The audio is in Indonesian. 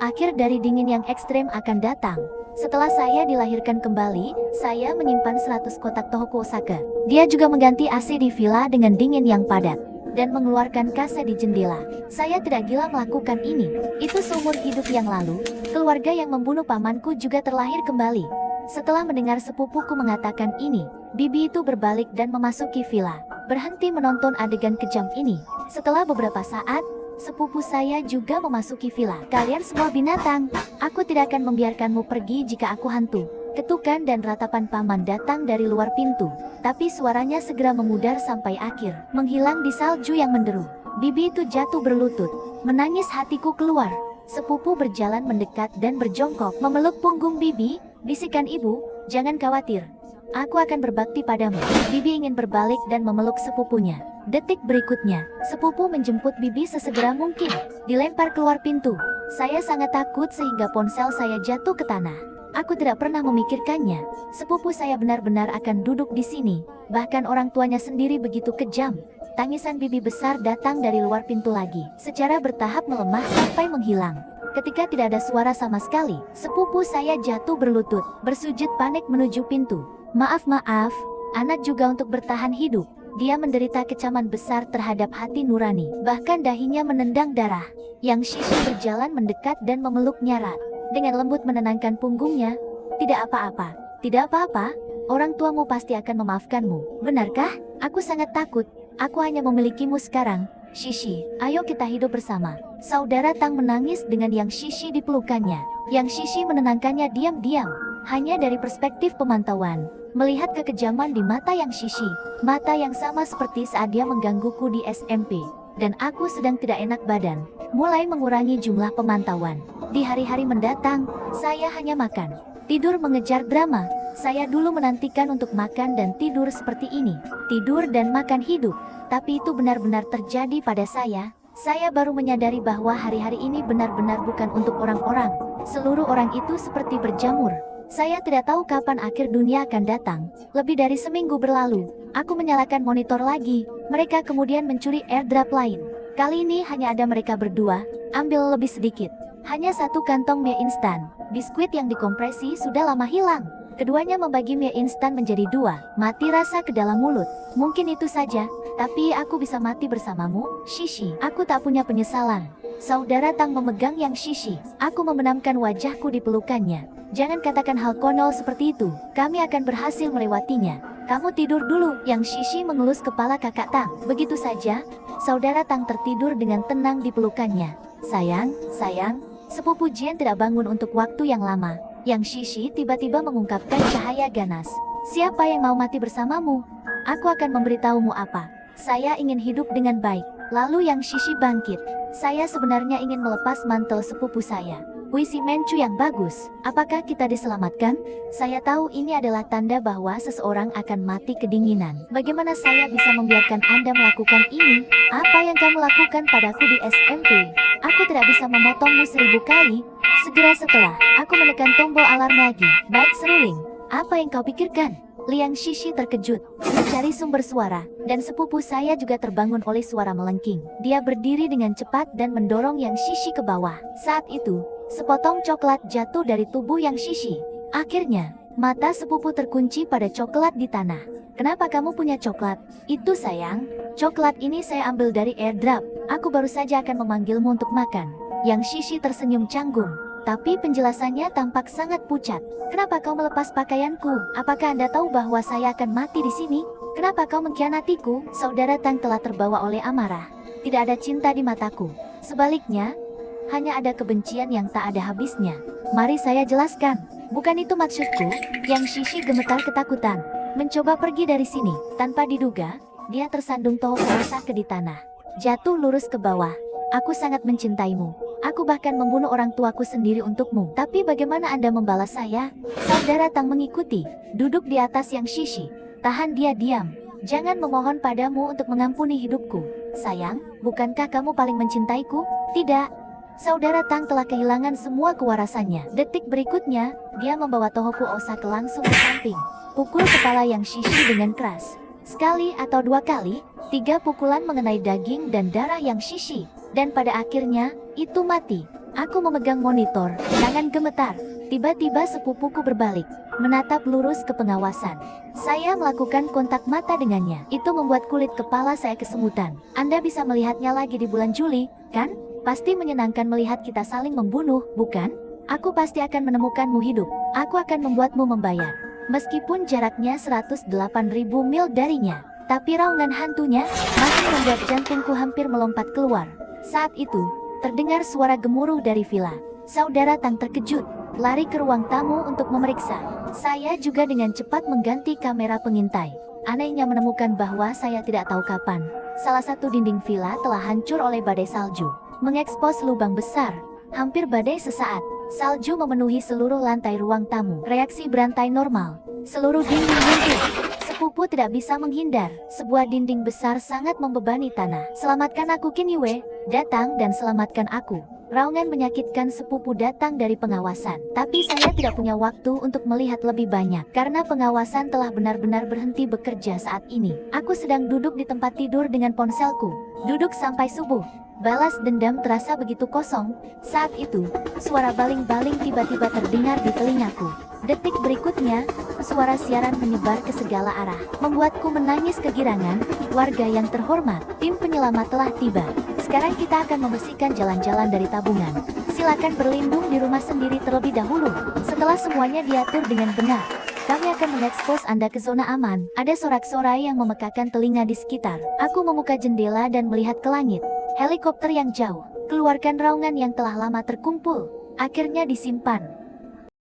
akhir dari dingin yang ekstrem akan datang. Setelah saya dilahirkan kembali, saya menyimpan 100 kotak Tohoku Osaka. Dia juga mengganti AC di villa dengan dingin yang padat dan mengeluarkan kaca di jendela. Saya tidak gila melakukan ini. Itu seumur hidup yang lalu, keluarga yang membunuh pamanku juga terlahir kembali. Setelah mendengar sepupuku mengatakan ini, bibi itu berbalik dan memasuki villa, berhenti menonton adegan kejam ini. Setelah beberapa saat, sepupu saya juga memasuki villa. Kalian semua binatang, aku tidak akan membiarkanmu pergi jika aku hantu. Ketukan dan ratapan paman datang dari luar pintu, tapi suaranya segera memudar sampai akhir, menghilang di salju yang menderu. Bibi itu jatuh berlutut, menangis hatiku keluar. Sepupu berjalan mendekat dan berjongkok, memeluk punggung bibi, bisikan ibu, jangan khawatir. Aku akan berbakti padamu. Bibi ingin berbalik dan memeluk sepupunya. Detik berikutnya, sepupu menjemput bibi sesegera mungkin, dilempar keluar pintu. Saya sangat takut sehingga ponsel saya jatuh ke tanah. Aku tidak pernah memikirkannya. Sepupu saya benar-benar akan duduk di sini. Bahkan orang tuanya sendiri begitu kejam. Tangisan bibi besar datang dari luar pintu lagi, secara bertahap melemah sampai menghilang. Ketika tidak ada suara sama sekali, sepupu saya jatuh berlutut, bersujud panik menuju pintu. Maaf, anak juga untuk bertahan hidup. Dia menderita kecaman besar terhadap hati nurani, bahkan dahinya menendang darah. Yang Shishi berjalan mendekat dan memeluknya erat. Dengan lembut menenangkan punggungnya. Tidak apa-apa, tidak apa-apa, orang tuamu pasti akan memaafkanmu. Benarkah? Aku sangat takut, aku hanya memilikimu sekarang. Shishi, ayo kita hidup bersama. Saudara Tang menangis dengan Yang Shishi di pelukannya. Yang Shishi menenangkannya diam-diam, hanya dari perspektif pemantauan. Melihat kekejaman di mata Yang Shishi, mata yang sama seperti saat dia menggangguku di SMP, dan aku sedang tidak enak badan, mulai mengurangi jumlah pemantauan. Di hari-hari mendatang, saya hanya makan, tidur mengejar drama. Saya dulu menantikan untuk makan dan tidur seperti ini, tidur dan makan hidup, tapi itu benar-benar terjadi pada saya. Saya baru menyadari bahwa hari-hari ini benar-benar bukan untuk orang-orang. Seluruh orang itu seperti berjamur. Saya tidak tahu kapan akhir dunia akan datang. Lebih dari seminggu berlalu, aku menyalakan monitor lagi. Mereka kemudian mencuri airdrop lain. Kali ini hanya ada mereka berdua. Ambil lebih sedikit. Hanya satu kantong mie instan. Biskuit yang dikompresi sudah lama hilang. Keduanya membagi mie instan menjadi dua. Mati rasa ke dalam mulut. Mungkin itu saja, tapi aku bisa mati bersamamu, Shishi. Aku tak punya penyesalan. Saudara Tang memegang Yang Shishi. Aku membenamkan wajahku di pelukannya. Jangan katakan hal konyol seperti itu. Kami akan berhasil melewatinya. Kamu tidur dulu. Yang Shishi mengelus kepala kakak Tang. Begitu saja, saudara Tang tertidur dengan tenang di pelukannya. Sayang, sepupu Jian tidak bangun untuk waktu yang lama. Yang Shishi tiba-tiba mengungkapkan cahaya ganas. Siapa yang mau mati bersamamu? Aku akan memberitahumu apa. Saya ingin hidup dengan baik. Lalu Yang Shishi bangkit. Saya sebenarnya ingin melepas mantel sepupu saya. Puisi Mencu yang bagus. Apakah kita diselamatkan? Saya tahu ini adalah tanda bahwa seseorang akan mati kedinginan. Bagaimana saya bisa membiarkan Anda melakukan ini? Apa yang kamu lakukan padaku di SMP? Aku tidak bisa memotongmu 1000 kali. Segera setelah, aku menekan tombol alarm lagi. Baik seruling. Apa yang kau pikirkan? Liang Shishi terkejut, mencari sumber suara, dan sepupu saya juga terbangun oleh suara melengking. Dia berdiri dengan cepat dan mendorong Yang Shishi ke bawah. Saat itu, sepotong coklat jatuh dari tubuh Yang Shishi. Akhirnya, mata sepupu terkunci pada coklat di tanah. Kenapa kamu punya coklat? Itu sayang, coklat ini saya ambil dari airdrop. Aku baru saja akan memanggilmu untuk makan. Yang Shishi tersenyum canggung, tapi penjelasannya tampak sangat pucat. Kenapa kau melepas pakaianku? Apakah Anda tahu bahwa saya akan mati di sini? Kenapa kau mengkhianatiku? Saudara Tang telah terbawa oleh amarah. Tidak ada cinta di mataku. Sebaliknya, hanya ada kebencian yang tak ada habisnya. Mari saya jelaskan. Bukan itu maksudku. Yang Shishi gemetar ketakutan. Mencoba pergi dari sini. Tanpa diduga, dia tersandung Tohoku Osaka di tanah. Jatuh lurus ke bawah. Aku sangat mencintaimu. Aku bahkan membunuh orang tuaku sendiri untukmu. Tapi bagaimana Anda membalas saya? Saudara Tang mengikuti. Duduk di atas Yang Shishi. Tahan dia diam. Jangan memohon padamu untuk mengampuni hidupku. Sayang, bukankah kamu paling mencintaiku? Tidak. Saudara Tang telah kehilangan semua kewarasannya. Detik berikutnya, dia membawa Tohoku Osaka langsung ke samping. Pukul kepala Yang Shishi dengan keras. Sekali atau dua kali, 3 pukulan mengenai daging dan darah Yang Shishi. Dan pada akhirnya, itu mati. Aku memegang monitor, tangan gemetar. Tiba-tiba sepupuku berbalik, menatap lurus ke pengawasan. Saya melakukan kontak mata dengannya. Itu membuat kulit kepala saya kesemutan. Anda bisa melihatnya lagi di bulan Juli, kan? Pasti menyenangkan melihat kita saling membunuh, bukan? Aku pasti akan menemukanmu hidup. Aku akan membuatmu membayar. Meskipun jaraknya 108.000 mil darinya, tapi raungan hantunya masih membuat jantungku hampir melompat keluar. Saat itu, terdengar suara gemuruh dari villa. Saudara Tang terkejut, lari ke ruang tamu untuk memeriksa. Saya juga dengan cepat mengganti kamera pengintai. Anehnya menemukan bahwa saya tidak tahu kapan salah satu dinding villa telah hancur oleh badai salju, mengekspos lubang besar, hampir badai sesaat. Salju memenuhi seluruh lantai ruang tamu. Reaksi berantai normal. Seluruh dinding runtuh. Sepupu tidak bisa menghindar. Sebuah dinding besar sangat membebani tanah. Selamatkan aku, Kinyewe. Datang dan selamatkan aku. Raungan menyakitkan sepupu datang dari pengawasan. Tapi saya tidak punya waktu untuk melihat lebih banyak. Karena pengawasan telah benar-benar berhenti bekerja saat ini. Aku sedang duduk di tempat tidur dengan ponselku. Duduk sampai subuh. Balas dendam terasa begitu kosong. Saat itu, suara baling-baling tiba-tiba terdengar di telingaku. Detik berikutnya, suara siaran menyebar ke segala arah, membuatku menangis kegirangan. Warga yang terhormat, tim penyelamat telah tiba. Sekarang kita akan membersihkan jalan-jalan dari tabungan. Silakan berlindung di rumah sendiri terlebih dahulu. Setelah semuanya diatur dengan benar, kami akan mengekspos Anda ke zona aman. Ada sorak-sorai yang memekakan telinga di sekitar. Aku membuka jendela dan melihat ke langit. Helikopter yang jauh, keluarkan raungan yang telah lama terkumpul. Akhirnya disimpan.